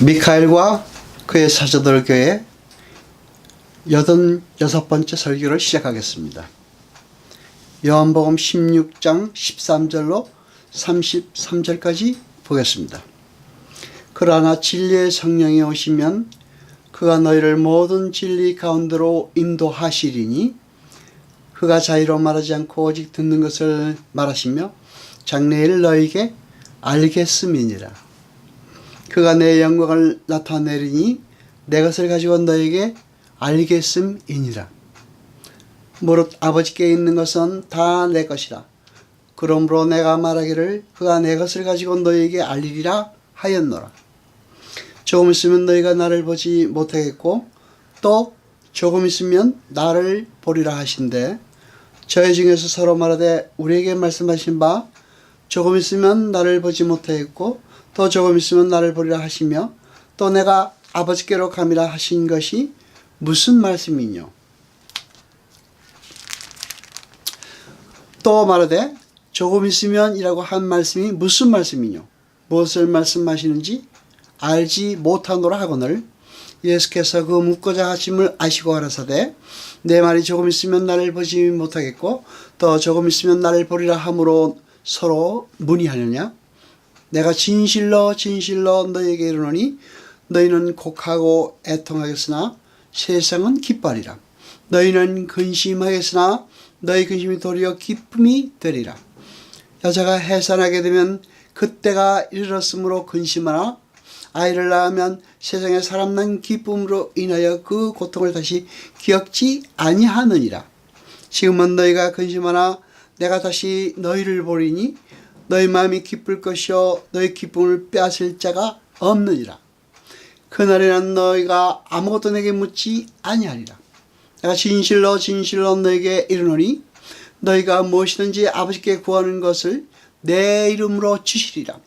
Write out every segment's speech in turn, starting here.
미카엘과 그의 사자들 교회 86번째 설교를 시작하겠습니다. 요한복음 16장 13절로 33절까지 보겠습니다. 그러나 진리의 성령이 오시면 그가 너희를 모든 진리 가운데로 인도하시리니 그가 자의로 말하지 않고 오직 듣는 것을 말하시며 장래일 너희에게 알겠음이니라. 그가 내 영광을 나타내리니 내 것을 가지고 너희에게 알겠음이니라. 무릇 아버지께 있는 것은 다 내 것이라. 그러므로 내가 말하기를 그가 내 것을 가지고 너희에게 알리리라 하였노라. 조금 있으면 너희가 나를 보지 못하겠고 또 조금 있으면 나를 보리라 하신대 저희 중에서 서로 말하되 우리에게 말씀하신 바 조금 있으면 나를 보지 못하겠고 또 조금 있으면 나를 보리라 하시며 또 내가 아버지께로 감이라 하신 것이 무슨 말씀이뇨? 또 말하되 조금 있으면 이라고 한 말씀이 무슨 말씀이뇨? 무엇을 말씀하시는지 알지 못하노라 하거늘 예수께서 그 묻고자 하심을 아시고 가라사대 내 말이 조금 있으면 나를 보지 못하겠고 또 조금 있으면 나를 보리라 함으로 서로 문의하느냐? 내가 진실로 너희에게 이르노니 너희는 곡하고 애통하겠으나 세상은 기뻐하리라. 너희는 근심하겠으나 너희 근심이 도리어 기쁨이 되리라. 여자가 해산하게 되면 그때가 이르렀으므로 근심하나 아이를 낳으면 세상에 사람 난 기쁨으로 인하여 그 고통을 다시 기억지 아니하느니라. 지금은 너희가 근심하나 내가 다시 너희를 보리니 너희 마음이 기쁠 것이요 너희 기쁨을 빼앗을 자가 없느니라. 그날에는 너희가 아무것도 내게 묻지 아니하리라. 내가 진실로 너희에게 이르노니 너희가 무엇이든지 아버지께 구하는 것을 내 이름으로 주시리라.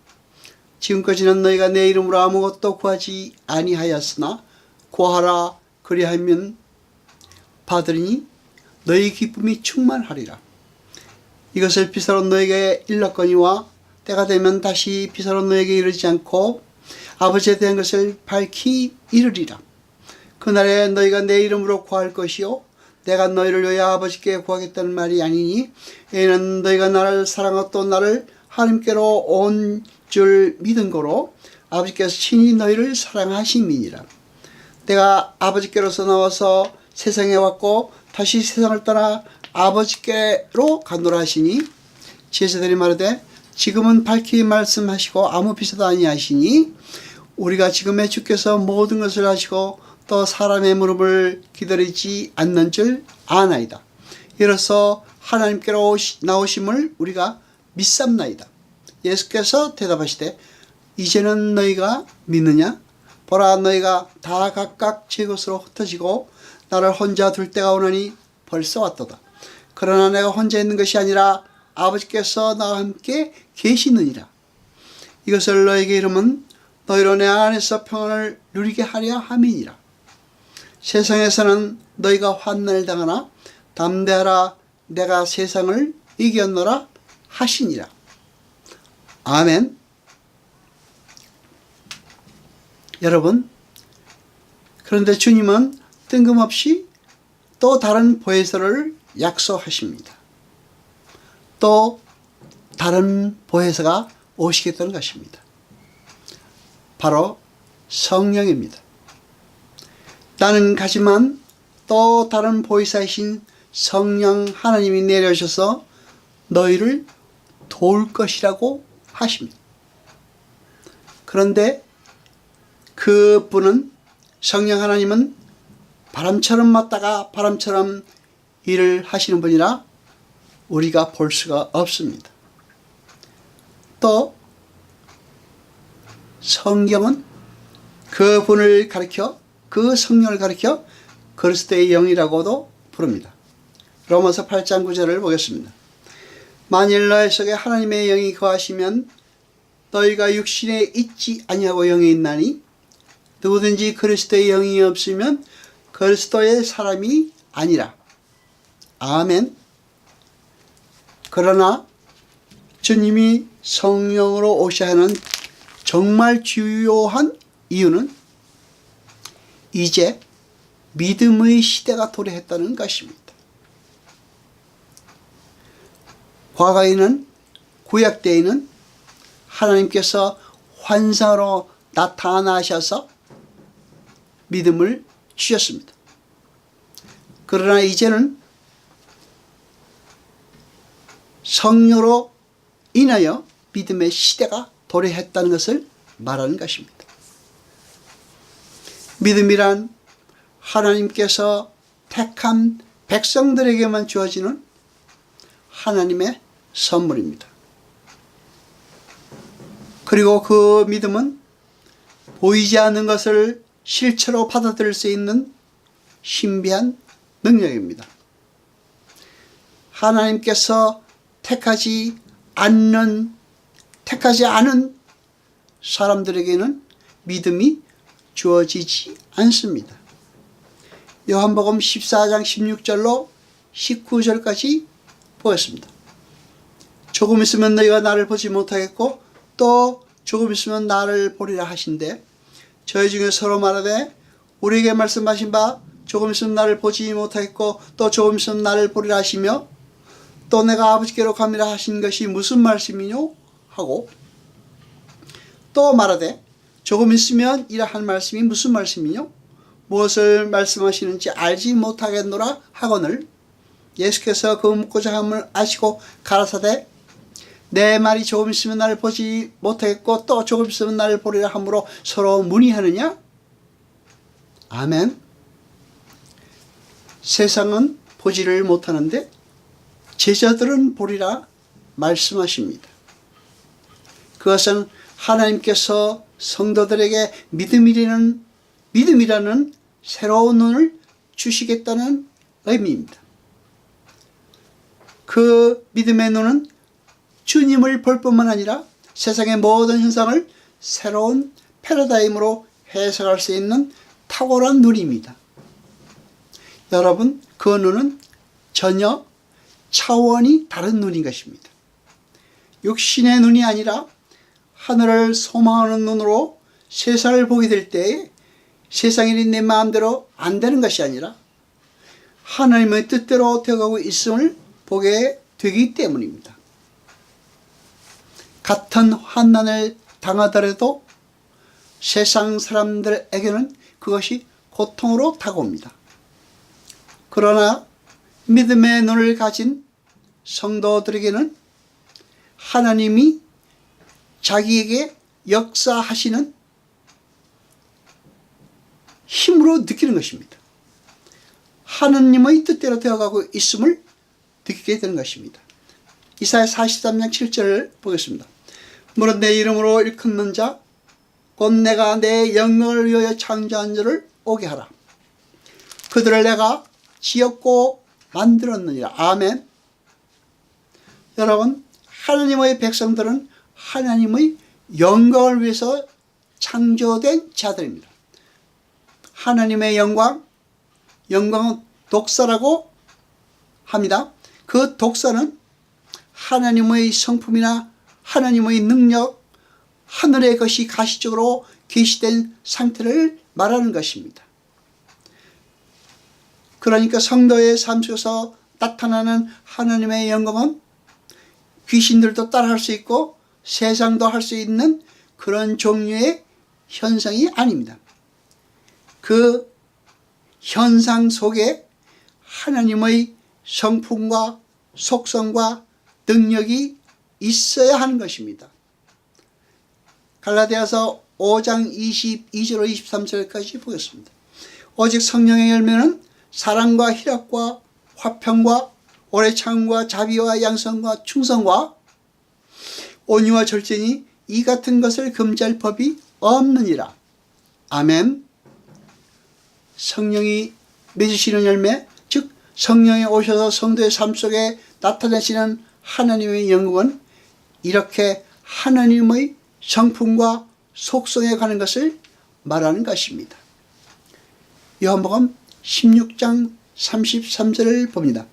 지금까지는 너희가 내 이름으로 아무것도 구하지 아니하였으나 구하라 그리하면 받으리니 너희 기쁨이 충만하리라. 이것을 비서로 너에게 일렀거니와 때가 되면 다시 비서로 너에게 이르지 않고 아버지에 대한 것을 밝히 이르리라. 그날에 너희가 내 이름으로 구할 것이요 내가 너희를 위하여 아버지께 구하겠다는 말이 아니니 이는 너희가 나를 사랑하고 또 나를 하나님께로 온 줄 믿은 거로 아버지께서 친히 너희를 사랑하심이니라. 내가 아버지께로서 나와서 세상에 왔고 다시 세상을 떠나 아버지께로 가노라 하시니 제자들이 말하되 지금은 밝히 말씀하시고 아무 비서도 아니하시니 우리가 지금의 주께서 모든 것을 하시고 또 사람의 무릎을 기다리지 않는 줄 아나이다. 이로써 하나님께로 나오심을 우리가 믿삼나이다. 예수께서 대답하시되 이제는 너희가 믿느냐? 보라 너희가 다 각각 제 것으로 흩어지고 나를 혼자 둘 때가 오나니 벌써 왔도다. 그러나 내가 혼자 있는 것이 아니라 아버지께서 나와 함께 계시느니라. 이것을 너에게 이름은 너희로 내 안에서 평안을 누리게 하려 함이니라. 세상에서는 너희가 환난을 당하나 담대하라 내가 세상을 이겼노라 하시니라. 아멘. 여러분, 그런데 주님은 뜬금없이 또 다른 보혜사를 약속하십니다. 또 다른 보혜사가 오시겠다는 것입니다. 바로 성령입니다. 나는 가지만 또 다른 보혜사이신 성령 하나님이 내려오셔서 너희를 도울 것이라고 하십니다. 그런데 그분은 성령 하나님은 바람처럼 맞다가 바람처럼 일을 하시는 분이라 우리가 볼 수가 없습니다. 또 성경은 그분을 가리켜 그 성령을 가리켜 그리스도의 영이라고도 부릅니다. 로마서 8장 9절을 보겠습니다. 만일 너희 속에 하나님의 영이 거하시면 너희가 육신에 있지 아니하고 영에 있나니 누구든지 그리스도의 영이 없으면 그리스도의 사람이 아니라. 아멘. 그러나 주님이 성령으로 오셔야 하는 정말 주요한 이유는 이제 믿음의 시대가 도래했다는 것입니다. 과거에는, 구약 때에는 하나님께서 환상으로 나타나셔서 믿음을 주셨습니다. 그러나 이제는 성령으로 인하여 믿음의 시대가 도래했다는 것을 말하는 것입니다. 믿음이란 하나님께서 택한 백성들에게만 주어지는 하나님의 선물입니다. 그리고 그 믿음은 보이지 않는 것을 실체로 받아들일 수 있는 신비한 능력입니다. 하나님께서 택하지 않은 사람들에게는 믿음이 주어지지 않습니다. 요한복음 14장 16절로 19절까지 보겠습니다. 조금 있으면 너희가 나를 보지 못하겠고 또 조금 있으면 나를 보리라 하신대 저희 중에 서로 말하되 우리에게 말씀하신 바 조금 있으면 나를 보지 못하겠고 또 조금 있으면 나를 보리라 하시며 또 내가 아버지께로 가미라 하신 것이 무슨 말씀이뇨? 하고 또 말하되 조금 있으면 이라 한 말씀이 무슨 말씀이뇨? 무엇을 말씀하시는지 알지 못하겠노라 하거늘 예수께서 그 묻고자 함을 아시고 가라사대 내 말이 조금 있으면 나를 보지 못하겠고 또 조금 있으면 나를 보리라 함으로 서로 문의하느냐? 아멘. 세상은 보지를 못하는데 제자들은 보리라 말씀하십니다. 그것은 하나님께서 성도들에게 믿음이라는 새로운 눈을 주시겠다는 의미입니다. 그 믿음의 눈은 주님을 볼 뿐만 아니라 세상의 모든 현상을 새로운 패러다임으로 해석할 수 있는 탁월한 눈입니다. 여러분, 그 눈은 전혀 차원이 다른 눈인 것입니다. 육신의 눈이 아니라 하늘을 소망하는 눈으로 세상을 보게 될 때에 세상이 내 마음대로 안 되는 것이 아니라 하나님의 뜻대로 되어가고 있음을 보게 되기 때문입니다. 같은 환난을 당하더라도 세상 사람들에게는 그것이 고통으로 다가옵니다. 그러나 믿음의 눈을 가진 성도들에게는 하나님이 자기에게 역사하시는 힘으로 느끼는 것입니다. 하나님의 뜻대로 되어가고 있음을 느끼게 되는 것입니다. 이사야 43장 7절을 보겠습니다. 무릇 내 이름으로 일컫는 자 곧 내가 내 영광을 위하여 창조한 자를 오게 하라. 그들을 내가 지었고 만들었느니라. 아멘. 여러분, 하나님의 백성들은 하나님의 영광을 위해서 창조된 자들입니다. 하나님의 영광은 독사라고 합니다. 그 독사는 하나님의 성품이나 하나님의 능력, 하늘의 것이 가시적으로 계시된 상태를 말하는 것입니다. 그러니까 성도의 삶 속에서 나타나는 하나님의 영광은 귀신들도 따라할 수 있고 세상도 할 수 있는 그런 종류의 현상이 아닙니다. 그 현상 속에 하나님의 성품과 속성과 능력이 있어야 하는 것입니다. 갈라디아서 5장 22절로 23절까지 보겠습니다. 오직 성령의 열매는 사랑과 희락과 화평과 오래 참음과 자비와 양선과 충성과 온유와 절제니 이 같은 것을 금지할 법이 없느니라. 아멘. 성령이 맺으시는 열매, 즉 성령이 오셔서 성도의 삶 속에 나타내시는 하나님의 영광은 이렇게 하나님의 성품과 속성에 가는 것을 말하는 것입니다. 요한복음 16장 33절을 봅니다.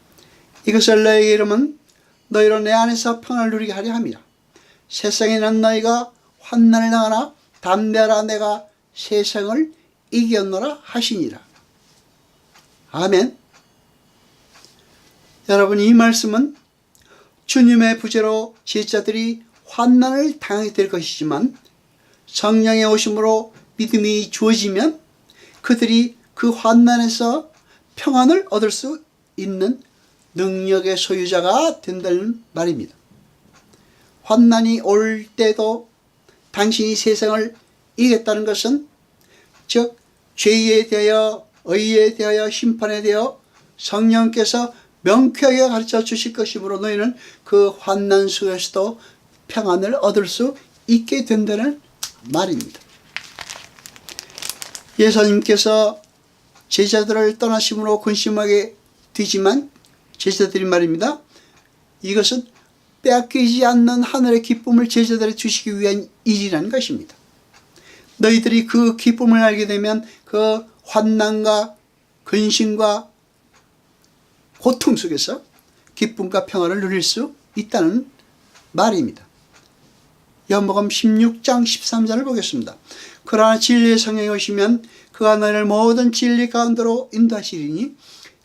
이것을 너에게 이르면 너희로 내 안에서 평안을 누리게 하려 함이라. 세상에 난 너희가 환난을 당하나 담대하라. 내가 세상을 이겼노라 하시니라. 아멘. 여러분, 이 말씀은 주님의 부재로 제자들이 환난을 당하게 될 것이지만 성령의 오심으로 믿음이 주어지면 그들이 그 환난에서 평안을 얻을 수 있는 능력의 소유자가 된다는 말입니다. 환난이 올 때도 당신이 세상을 이겼다는 것은 즉 죄에 대하여 의에 대하여 심판에 대하여 성령께서 명쾌하게 가르쳐 주실 것이므로 너희는 그 환난 속에서도 평안을 얻을 수 있게 된다는 말입니다. 예수님께서 제자들을 떠나심으로 근심하게 되지만 제자들이 말입니다. 이것은 빼앗기지 않는 하늘의 기쁨을 제자들에 주시기 위한 일이라는 것입니다. 너희들이 그 기쁨을 알게 되면 그 환난과 근심과 고통 속에서 기쁨과 평화를 누릴 수 있다는 말입니다. 요한복음 16장 13절을 보겠습니다. 그러나 진리의 성령이 오시면 그가 너희를 모든 진리 가운데로 인도하시리니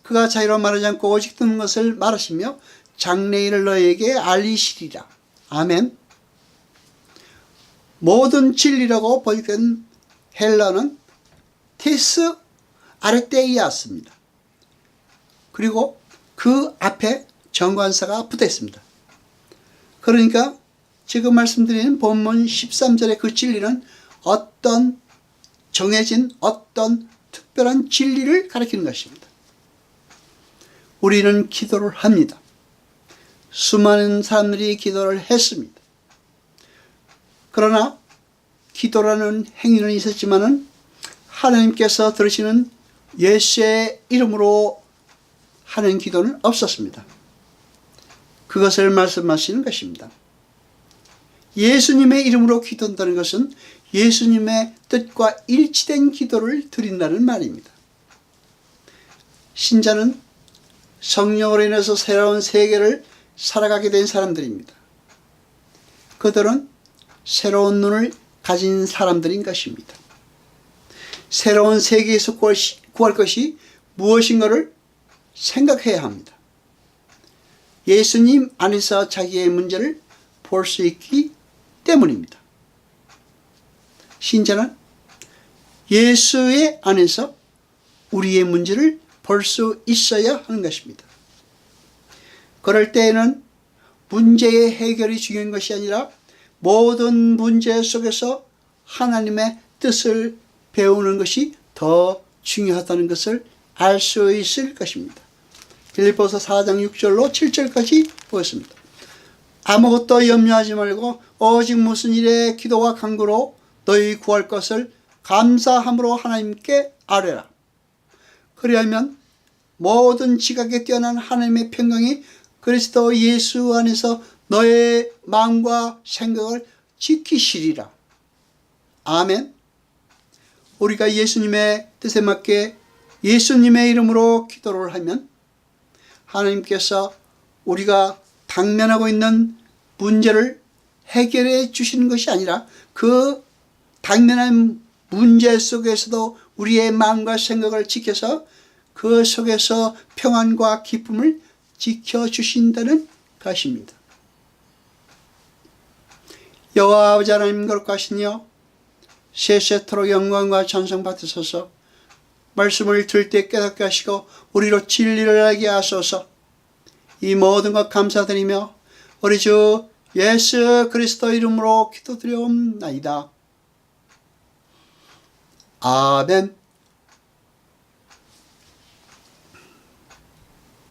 그가 자유로 말하지 않고 오직 듣는 것을 말하시며 장래일을 너희에게 알리시리라. 아멘. 모든 진리라고 번역된 헬라는 테스 아르테이아스입니다. 그리고 그 앞에 정관사가 붙어 있습니다. 그러니까 지금 말씀드린 본문 13절의 그 진리는 어떤 정해진 어떤 특별한 진리를 가리키는 것입니다. 우리는 기도를 합니다. 수많은 사람들이 기도를 했습니다. 그러나 기도라는 행위는 있었지만은 하나님께서 들으시는 예수의 이름으로 하는 기도는 없었습니다. 그것을 말씀하시는 것입니다. 예수님의 이름으로 기도한다는 것은 예수님의 뜻과 일치된 기도를 드린다는 말입니다. 신자는 성령으로 인해서 새로운 세계를 살아가게 된 사람들입니다. 그들은 새로운 눈을 가진 사람들인 것입니다. 새로운 세계에서 구할 것이 무엇인가를 생각해야 합니다. 예수님 안에서 자기의 문제를 볼 수 있기 때문입니다. 신자는 예수의 안에서 우리의 문제를 볼 수 있어야 하는 것입니다. 그럴 때에는 문제의 해결이 중요한 것이 아니라 모든 문제 속에서 하나님의 뜻을 배우는 것이 더 중요하다는 것을 알 수 있을 것입니다. 빌립보서 4장 6절로 7절까지 보겠습니다. 아무것도 염려하지 말고 오직 무슨 일에 기도와 간구로 너희 구할 것을 감사함으로 하나님께 아뢰라. 그리하면 모든 지각에 뛰어난 하나님의 평강이 그리스도 예수 안에서 너의 마음과 생각을 지키시리라. 아멘. 우리가 예수님의 뜻에 맞게 예수님의 이름으로 기도를 하면 하나님께서 우리가 당면하고 있는 문제를 해결해 주시는 것이 아니라 그 당면한 문제 속에서도 우리의 마음과 생각을 지켜서 그 속에서 평안과 기쁨을 지켜주신다는 것입니다. 여호와 아버지 하나님 거룩하시니여 세세토록 영광과 찬송 받으소서. 말씀을 들을 때 깨닫게 하시고 우리로 진리를 알게 하소서. 이 모든 것 감사드리며 우리 주 예수 그리스도 이름으로 기도드리옵나이다. 아멘.